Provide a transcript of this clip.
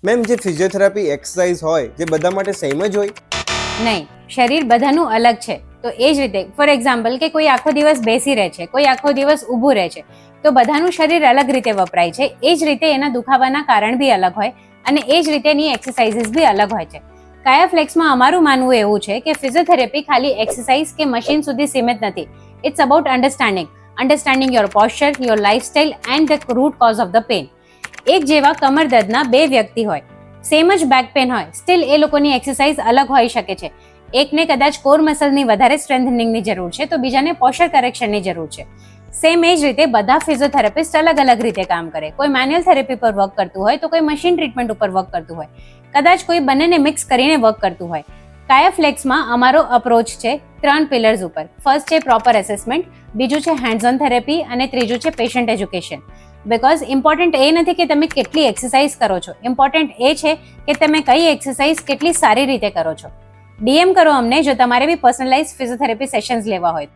Ma'am, જે physiotherapy exercise હોય જે બધા માટે સેમ જ હોય? નહીં, શરીર બધાનું અલગ છે. તો એ જ રીતે ફોર એક્ઝામ્પલ કે કોઈ આખો દિવસ બેસી રહે છે, કોઈ આખો દિવસ ઊભું રહે છે, તો બધાનું શરીર અલગ રીતે વપરાય છે. એ જ રીતે એના દુખાવાના કારણ બી અલગ હોય અને એ જ રીતે એની એક્સરસાઇઝીસ બી અલગ હોય છે. કાયાફ્લેક્સમાં અમારું માનવું એવું છે કે ફિઝિયોથેરાપી ખાલી એક્સરસાઇઝ કે મશીન સુધી સીમિત નથી. It's about understanding your posture, your lifestyle and the root cause of the pain. એક જેવા કમર દર્દના બે વ્યક્તિ હોય, સેમ જ બેક પેન હોય, સ્ટીલ એ લોકોની એક્સરસાઇઝ અલગ હોઈ શકે છે. એકને કદાચ કોર મસલની વધારે સ્ટ્રેન્થનિંગની જરૂર છે તો બીજાને પોસ્ચર કરેક્શનની જરૂર છે. સેમ એ જ રીતે બધા ફિઝિયોથેરાપિસ્ટ અલગ અલગ રીતે કામ કરે. કોઈ મેન્યુઅલ થેરેપી પર વર્ક કરતું હોય તો કોઈ મશીન ટ્રીટમેન્ટ ઉપર વર્ક કરતું હોય, કદાચ કોઈ બંનેને મિક્સ કરીને વર્ક કરતું હોય. કાયાફ્લેક્સમાં અમારો અપ્રોચ છે 3 પિલર્સ ઉપર. ફર્સ્ટ છે પ્રોપર એસેસમેન્ટ, બીજું છે હેન્ડ્સ ઓન થેરેપી અને ત્રીજું છે પેશન્ટ એજ્યુકેશન. બિકોઝ ઇમ્પોર્ટન્ટ એ નથી કે તમે કેટલી એક્સરસાઇઝ કરો છો, ઇમ્પોર્ટન્ટ એ છે કે તમે કઈ એક્સરસાઇઝ કેટલી સારી રીતે કરો છો. ડીએમ કરો અમને જો તમારે બી પર્સનલાઇઝ ફિઝિયોથેરાપી સેશન્સ લેવા હોય.